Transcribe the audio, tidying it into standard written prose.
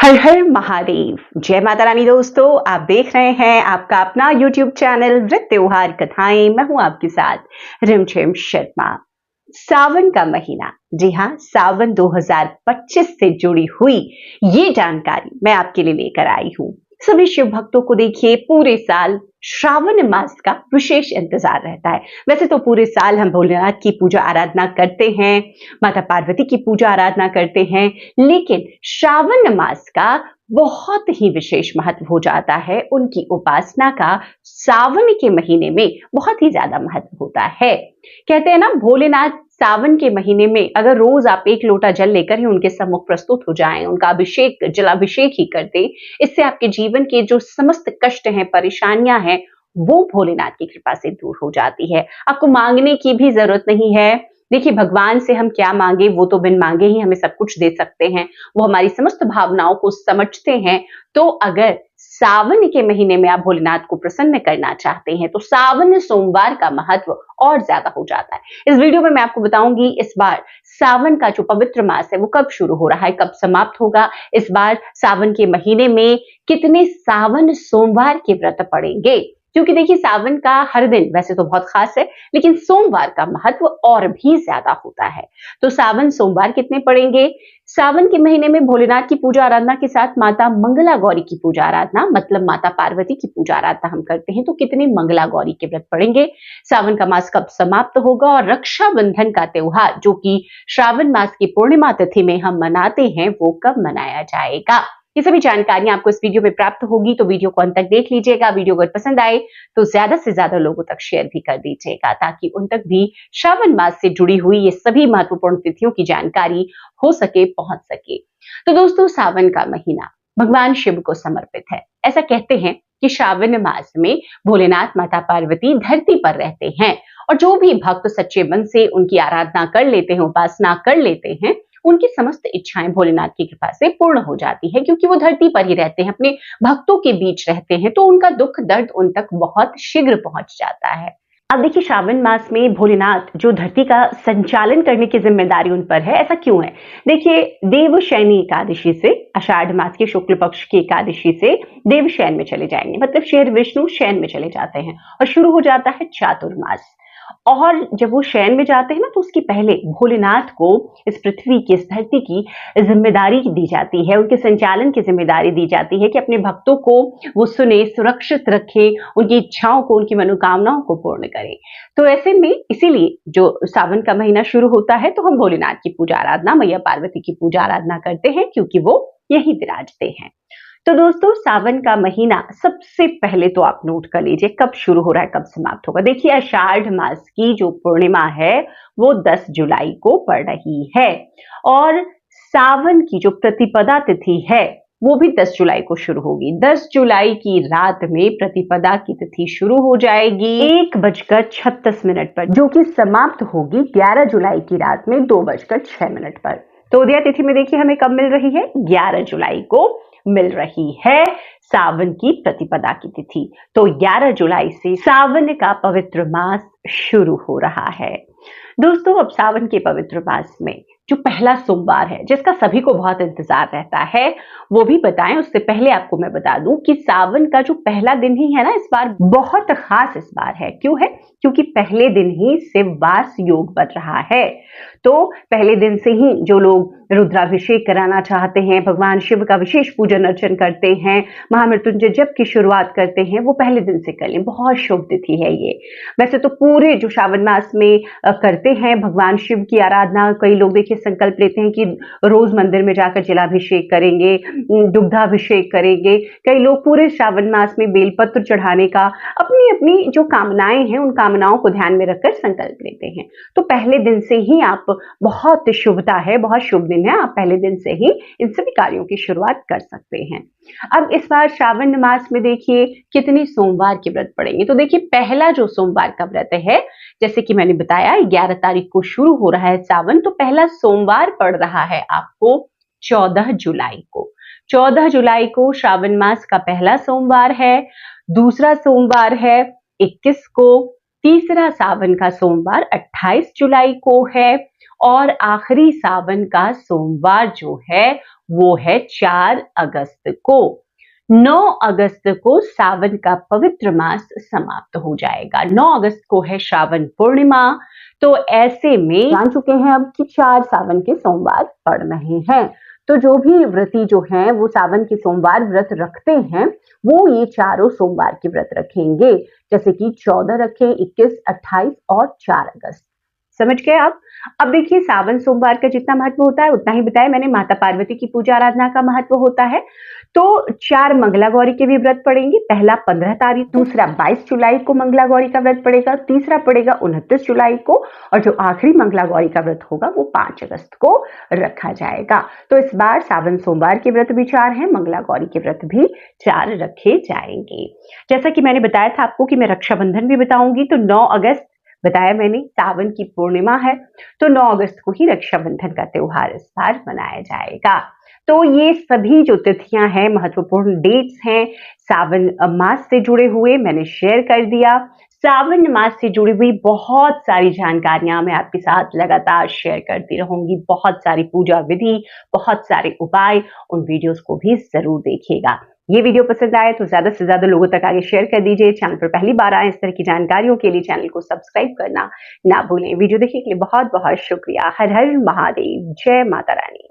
हर हर महादेव। जय माता रानी। दोस्तों, आप देख रहे हैं आपका अपना YouTube चैनल व्रत त्योहार कथाएं। मैं हूं आपके साथ रिमझिम शर्मा। सावन का महीना, जी हाँ, सावन 2025 से जुड़ी हुई ये जानकारी मैं आपके लिए लेकर आई हूं। सभी शिव भक्तों को देखिए पूरे साल श्रावण मास का विशेष इंतजार रहता है। वैसे तो पूरे साल हम भोलेनाथ की पूजा आराधना करते हैं, माता पार्वती की पूजा आराधना करते हैं, लेकिन श्रावण मास का बहुत ही विशेष महत्व हो जाता है। उनकी उपासना का सावन के महीने में बहुत ही ज्यादा महत्व होता है। कहते हैं ना, भोलेनाथ सावन के महीने में अगर रोज आप एक लोटा जल लेकर ही उनके सम्मुख प्रस्तुत हो जाएं, उनका अभिषेक, जलाभिषेक ही कर दें, इससे आपके जीवन के जो समस्त कष्ट हैं, परेशानियां हैं, वो भोलेनाथ की कृपा से दूर हो जाती है। आपको मांगने की भी जरूरत नहीं है। देखिए, भगवान से हम क्या मांगे, वो तो बिन मांगे ही हमें सब कुछ दे सकते हैं। वो हमारी समस्त भावनाओं को समझते हैं। तो अगर सावन के महीने में आप भोलेनाथ को प्रसन्न करना चाहते हैं तो सावन सोमवार का महत्व और ज्यादा हो जाता है। इस वीडियो में मैं आपको बताऊंगी इस बार सावन का जो पवित्र मास है वो कब शुरू हो रहा है, कब समाप्त होगा, इस बार सावन के महीने में कितने सावन सोमवार के व्रत पड़ेंगे। क्योंकि देखिए, सावन का हर दिन वैसे तो बहुत खास है, लेकिन सोमवार का महत्व और भी ज्यादा होता है। तो सावन सोमवार कितने पड़ेंगे? सावन के महीने में भोलेनाथ की पूजा आराधना के साथ माता मंगला गौरी की पूजा आराधना, मतलब माता पार्वती की पूजा आराधना हम करते हैं, तो कितने मंगला गौरी के व्रत पड़ेंगे? सावन का मास कब समाप्त होगा और रक्षाबंधन का त्योहार, जो कि श्रावण मास की पूर्णिमा तिथि में हम मनाते हैं, वो कब मनाया जाएगा? ये सभी जानकारियां आपको इस वीडियो में प्राप्त होगी, तो वीडियो को अंत तक देख लीजिएगा। वीडियो अगर पसंद आए तो ज्यादा से ज्यादा लोगों तक शेयर भी कर दीजिएगा, ताकि उन तक भी श्रावण मास से जुड़ी हुई ये सभी महत्वपूर्ण तिथियों की जानकारी हो सके, पहुंच सके। तो दोस्तों, सावन का महीना भगवान शिव को समर्पित है। ऐसा कहते हैं कि श्रावण मास में भोलेनाथ, माता पार्वती धरती पर रहते हैं और जो भी भक्त सच्चे मन से उनकी आराधना कर लेते हैं, उपासना कर लेते हैं, उनकी समस्त इच्छाएं भोलेनाथ की कृपा से पूर्ण हो जाती है। क्योंकि वो धरती पर ही रहते हैं, अपने भक्तों के बीच रहते हैं, तो उनका दुख दर्द उन तक बहुत शीघ्र पहुंच जाता है। अब देखिए, श्रावण मास में भोलेनाथ जो धरती का संचालन करने की जिम्मेदारी उन पर है। ऐसा क्यों है? देखिए, देवशयनी एकादशी से, आषाढ़ मास के शुक्ल पक्ष की एकादशी से देवशयन में चले जाएंगे, मतलब शेर विष्णु शयन में चले जाते हैं और शुरू हो जाता है चातुर्मास। और जब वो शयन में जाते हैं ना, तो उसके पहले भोलेनाथ को इस पृथ्वी की, इस धरती की जिम्मेदारी दी जाती है, उनके संचालन की जिम्मेदारी दी जाती है कि अपने भक्तों को वो सुने, सुरक्षित रखे, उनकी इच्छाओं को, उनकी मनोकामनाओं को पूर्ण करे। तो ऐसे में इसीलिए जो सावन का महीना शुरू होता है तो हम भोलेनाथ की पूजा आराधना, मैया पार्वती की पूजा आराधना करते हैं, क्योंकि वो यही विराजते हैं। तो दोस्तों, सावन का महीना सबसे पहले तो आप नोट कर लीजिए कब शुरू हो रहा है, कब समाप्त होगा। देखिए, आषाढ़ मास की जो पूर्णिमा है वो 10 जुलाई को पड़ रही है और सावन की जो प्रतिपदा तिथि है वो भी 10 जुलाई को शुरू होगी। 10 जुलाई की रात में प्रतिपदा की तिथि शुरू हो जाएगी 1:36 पर, जो कि समाप्त होगी 11 जुलाई की रात में 2:06 पर। तो उदया तिथि में देखिए हमें कब मिल रही है? 11 जुलाई को मिल रही है सावन की प्रतिपदा की तिथि। तो 11 जुलाई से सावन का पवित्र मास शुरू हो रहा है। दोस्तों, अब सावन के पवित्र मास में जो पहला सोमवार है, जिसका सभी को बहुत इंतजार रहता है, वो भी बताएं। उससे पहले आपको मैं बता दूं कि सावन का जो पहला दिन ही है ना, इस बार बहुत खास इस बार है। क्यों है? क्योंकि पहले दिन ही शिववास योग बन रहा है। तो पहले दिन से ही जो लोग रुद्राभिषेक कराना चाहते हैं, भगवान शिव का विशेष पूजन अर्चन करते हैं, महामृत्युंजय जप की शुरुआत करते हैं, वो पहले दिन से कर लें। बहुत शुभ तिथि है ये। वैसे तो पूरे जो श्रावण मास में करते हैं भगवान शिव की आराधना, कई लोग देखिए संकल्प लेते हैं कि रोज मंदिर में जाकर जलाभिषेक करेंगे, दुग्धाभिषेक करेंगे। कई लोग पूरे श्रावण मास में बेलपत्र चढ़ाने का, अपनी अपनी जो कामनाएं हैं उन कामनाओं को ध्यान में रखकर संकल्प लेते हैं। तो पहले दिन से ही आप, बहुत शुभता है, बहुत शुभ दिन है, आप पहले दिन से ही इन सभी कार्यों की शुरुआत कर सकते हैं। अब इस बार श्रावण मास में देखिए कितने सोमवार के व्रत पड़ेंगे। तो देखिए, पहला जो सोमवार का व्रत है, जैसे कि मैंने बताया 11 तारीख को शुरू हो रहा है सावन, तो पहला सोमवार पड़ रहा है आपको 14 जुलाई को। 14 जुलाई को श्रावण मास का पहला सोमवार है। दूसरा सोमवार है 21 को। तीसरा सावन का सोमवार 28 जुलाई को है और आखिरी सावन का सोमवार जो है वो है 4 अगस्त को। 9 अगस्त को सावन का पवित्र मास समाप्त हो जाएगा। 9 अगस्त को है श्रावण पूर्णिमा। तो ऐसे में जान चुके हैं अब कि 4 सावन के सोमवार पड़ रहे हैं। तो जो भी व्रती जो हैं वो सावन के सोमवार व्रत रखते हैं वो ये चारों सोमवार के व्रत रखेंगे, जैसे कि 14 रखें, 21, 28 और 4 अगस्त। समझ गए आप? अब देखिए सावन सोमवार का जितना महत्व होता है उतना ही बताया मैंने। माता पार्वती की पूजा आराधना का महत्व होता है। तो 4 मंगला गौरी के भी व्रत पड़ेंगे। पहला 15 तारीख, दूसरा 22 जुलाई को मंगला गौरी का व्रत पड़ेगा, तीसरा पड़ेगा 29 जुलाई को, और जो आखिरी मंगला गौरी का व्रत होगा वो 5 अगस्त को रखा जाएगा। तो इस बार सावन सोमवार के व्रत भी 4 हैं, मंगला गौरी के व्रत भी 4 रखे जाएंगे। जैसा कि मैंने बताया था आपको कि मैं रक्षाबंधन भी बताऊंगी, तो 9 अगस्त बताया मैंने सावन की पूर्णिमा है, तो 9 अगस्त को ही रक्षाबंधन का त्योहार इस बार मनाया जाएगा। तो ये सभी जो तिथियां हैं, महत्वपूर्ण डेट्स हैं सावन मास से जुड़े हुए, मैंने शेयर कर दिया। सावन मास से जुड़ी हुई बहुत सारी जानकारियां मैं आपके साथ लगातार शेयर करती रहूंगी। बहुत सारी पूजा विधि, बहुत सारे उपाय, उन वीडियोस को भी जरूर देखिएगा। ये वीडियो पसंद आए तो ज्यादा से ज्यादा लोगों तक आगे शेयर कर दीजिए। चैनल पर पहली बार आए इस तरह की जानकारियों के लिए चैनल को सब्सक्राइब करना ना भूलें। वीडियो देखने के लिए बहुत बहुत शुक्रिया। हर हर महादेव, जय माता रानी।